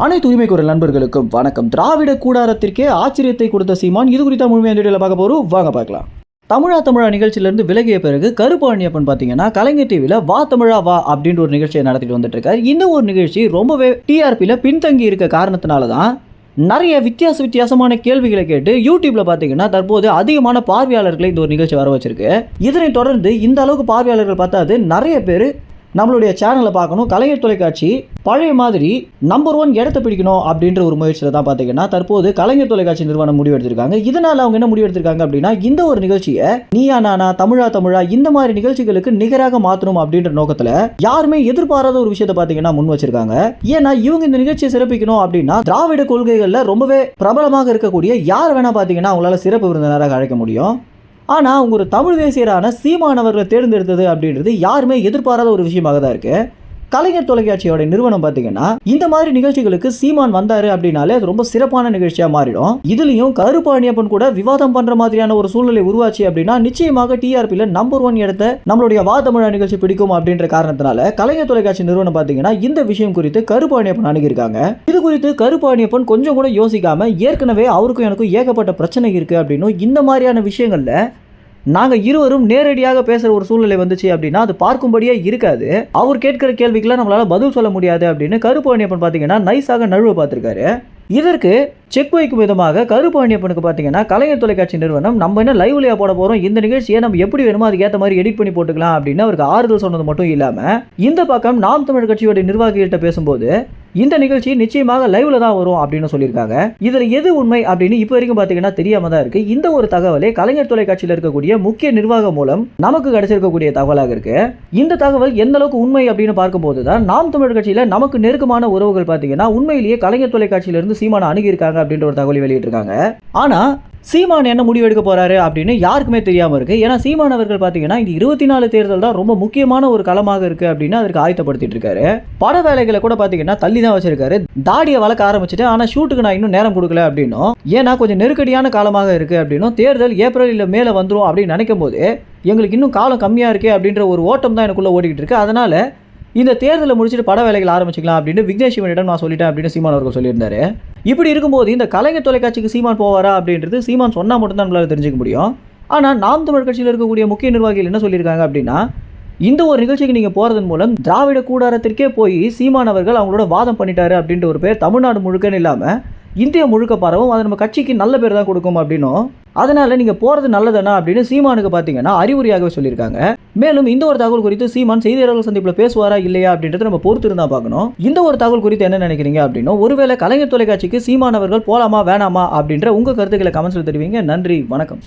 அனைத்து உரிமை குரல் நண்பர்களுக்கும் வணக்கம். திராவிட கூடாரத்திற்கே ஆச்சரியத்தை கொடுத்த சீமான் இது குறித்த முழுமையான வீடியோவில் பார்க்க போகிறோம். வாங்க பார்க்கலாம். தமிழா நிகழ்ச்சியிலிருந்து விலகிய பிறகு கருப்பழனியப்பன் பார்த்தீங்கன்னா கலைஞர் டிவியில் வா தமிழா வா அப்படின்ற ஒரு நிகழ்ச்சியை நடத்திட்டு வந்துட்டு இருக்காரு. இந்த ஒரு நிகழ்ச்சி ரொம்பவே டிஆர்பியில் பின்தங்கி இருக்க காரணத்தினால தான் நிறைய வித்தியாசமான கேள்விகளை கேட்டு யூடியூப்ல பார்த்தீங்கன்னா தற்போது அதிகமான பார்வையாளர்களை இந்த ஒரு நிகழ்ச்சி வர வச்சிருக்கு. இதனைத் தொடர்ந்து இந்த அளவுக்கு பார்வையாளர்கள் பார்த்தாது நிறைய பேர் நம்மளுடைய சேனலை பார்க்கணும், கலைஞர் தொலைக்காட்சி பழைய மாதிரி நம்பர் 1 இடத்தை பிடிக்கணும் அப்படின்ற ஒரு முயற்சியில் தான் பார்த்தீங்கன்னா தற்போது கலைஞர் தொலைக்காட்சி நிறுவனம் முடிவெடுத்திருக்காங்க. இதனால் அவங்க என்ன முடிவெடுத்திருக்காங்க அப்படின்னா, இந்த ஒரு நிகழ்ச்சியை நீயா நானா, தமிழா இந்த மாதிரி நிகழ்ச்சிகளுக்கு நிகராக மாற்றணும் அப்படின்ற நோக்கத்தில் யாருமே எதிர்பாராத ஒரு விஷயத்தை பார்த்தீங்கன்னா முன் வச்சிருக்காங்க. ஏன்னா இவங்க இந்த நிகழ்ச்சியை சிறப்பிக்கணும் அப்படின்னா திராவிட கொள்கைகளில் ரொம்பவே பிரபலமாக இருக்கக்கூடிய யார் வேணா பார்த்தீங்கன்னா அவங்களால சிறப்பு விருந்தினராக அழைக்க முடியும். ஆனால் அவங்க ஒரு தமிழ் தேசியரான சீமான் அவர்களை தேர்ந்தெடுத்தது அப்படின்றது யாருமே எதிர்பாராத ஒரு விஷயமாக தான் இருக்குது. கலைஞர் தொலைக்காட்சியோட நிறுவனம் பார்த்தீங்கன்னா இந்த மாதிரி நிகழ்ச்சிகளுக்கு சீமான் வந்தாரு அப்படின்னாலே அது ரொம்ப சிறப்பான நிகழ்ச்சியாக மாறிடும். இதுலேயும் கருப்பழனியப்பன் கூட விவாதம் பண்ணுற மாதிரியான ஒரு சூழ்நிலை உருவாச்சு அப்படின்னா நிச்சயமாக டிஆர்பியில் நம்பர் 1 இடத்தை நம்மளுடைய வா தமிழா நிகழ்ச்சி பிடிக்கும் அப்படின்ற காரணத்தினால கலைஞர் தொலைக்காட்சி நிறுவனம் பார்த்தீங்கன்னா இந்த விஷயம் குறித்து கருப்பழனியப்பன் அணுகியிருக்காங்க. இது குறித்து கருப்பழனியப்பன் கொஞ்சம் கூட யோசிக்காம ஏற்கனவே அவருக்கும் எனக்கும் ஏகப்பட்ட பிரச்சனை இருக்குது அப்படின்னும் இந்த மாதிரியான விஷயங்களில் நாங்கள் இருவரும் நேரடியாக பேசுகிற ஒரு சூழ்நிலை வந்துச்சு அப்படின்னா அது பார்க்கும்படியே இருக்காது, அவர் கேட்கிற கேள்விக்கெல்லாம் நம்மளால் பதில் சொல்ல முடியாது அப்படின்னு கருப்பழனியப்பன் பார்த்தீங்கன்னா நைஸாக நழுவ பார்த்துருக்காரு. இதற்கு செக் வைக்கும் விதமாக கருப்பழனியப்பனுக்கு பார்த்தீங்கன்னா கலைஞர் தொலைக்காட்சி நிறுவனம் நம்ம என்ன லைவ்லையா போட போகிறோம், இந்த நிகழ்ச்சியை நம்ம எப்படி வேணுமோ அதுக்கேற்ற மாதிரி எடிட் பண்ணி போட்டுக்கலாம் அப்படின்னு அவருக்கு ஆறுதல் சொன்னது மட்டும் இல்லாமல் இந்த பக்கம் நாம் தமிழர் கட்சியோட நிர்வாகிகிட்ட பேசும்போது இந்த நிகழ்ச்சி நிச்சயமாக லைவ்ல தான் வரும் அப்படின்னு சொல்லியிருக்காங்க. இதில் எது உண்மை அப்படின்னு இப்போ வரைக்கும் பார்த்தீங்கன்னா தெரியாம தான் இருக்கு. இந்த ஒரு தகவலை கலைஞர் தொலைக்காட்சியில் இருக்கக்கூடிய முக்கிய நிர்வாகம் மூலம் நமக்கு கிடைச்சிருக்கக்கூடிய தகவலாக இருக்கு. இந்த தகவல் எந்த அளவுக்கு உண்மை அப்படின்னு பார்க்கும்போது தான் நாம் தமிழர் கட்சியில் நமக்கு நெருக்கமான உறவுகள் பார்த்தீங்கன்னா உண்மையிலேயே கலைஞர் தொலைக்காட்சியிலிருந்து சீமானை அணுகியிருக்காங்க அப்படின்ற ஒரு தகவலை வெளியிட்டிருக்காங்க. ஆனா சீமான் என்ன முடிவு எடுக்க போறாரு அப்படின்னு யாருக்குமே தெரியாம இருக்கு. ஏன்னா சீமான் அவர்கள் பாத்தீங்கன்னா இந்த 24 தேர்தல் தான் ரொம்ப முக்கியமான ஒரு களமாக இருக்கு அப்படின்னு அதற்கு ஆயத்தப்படுத்திட்டு இருக்காரு. பட வேலைகளை கூட பாத்தீங்கன்னா தள்ளி தான் வச்சிருக்காரு. தாடியை வளர்க்க ஆரம்பிச்சுட்டு ஆனா ஷூட்டுக்கு நான் இன்னும் நேரம் கொடுக்கல அப்படின்னும், ஏன்னா கொஞ்சம் நெருக்கடியான காலமாக இருக்கு அப்படின்னும், தேர்தல் ஏப்ரல் இல்ல மேல வந்துரும் அப்படின்னு நினைக்கும் போது எங்களுக்கு இன்னும் காலம் கம்மியா இருக்கு அப்படின்ற ஒரு ஓட்டம் தான் எனக்குள்ள ஓடிக்கிட்டு இருக்கு. அதனால இந்த தேர்தலை முடிச்சுட்டு பட வேலைகள் ஆரம்பிச்சிக்கலாம் அப்படின்னு விக்னேஷ் சிவனிடம் நான் சொல்லிட்டேன் அப்படின்னு சீமான் அவர்கள் சொல்லியிருந்தாரு. இப்படி இருக்கும்போது இந்த கலைஞர் தொலைக்காட்சிக்கு சீமான் போவாரா அப்படின்றது சீமான் சொன்னால் மட்டும்தான் நம்மளால தெரிஞ்சுக்க முடியும். ஆனால் நாம் தமிழர் கட்சியில் இருக்கக்கூடிய முக்கிய நிர்வாகிகள் என்ன சொல்லியிருக்காங்க அப்படின்னா, இந்த ஒரு நிகழ்ச்சிக்கு நீங்கள் போகிறதன் மூலம் திராவிட கூடாரத்திற்கே போய் சீமான் அவர்கள் அவங்களோட வாதம் பண்ணிட்டாரு அப்படின்ற ஒரு பேர் தமிழ்நாடு முழுக்கன்னு இல்லாமல் இந்தியா முழுக்க பரவும், அது நம்ம கட்சிக்கு நல்ல பேர் தான் கொடுக்கும் அப்படின்னும், அதனால நீங்கள் போகிறது நல்லதானா அப்படின்னு சீமானுக்கு பார்த்தீங்கன்னா அறிவுரையாகவே சொல்லியிருக்காங்க. மேலும் இந்த ஒரு தகவல் குறித்து சீமான் செய்தியாளர்கள் சந்திப்பில் பேசுவாரா இல்லையா அப்படின்றத நம்ம பொறுத்து இருந்தால் பார்க்கணும். இந்த ஒரு தகவல் குறித்து என்ன நினைக்கிறீங்க அப்படின்னும், ஒருவேளை கலைஞர் தொலைக்காட்சிக்கு சீமான் அவர்கள் போலாமா வேணாமா அப்படின்ற உங்கள் கருத்துக்களை கமெண்ட்ஸில் தெரிவிங்க. நன்றி, வணக்கம்.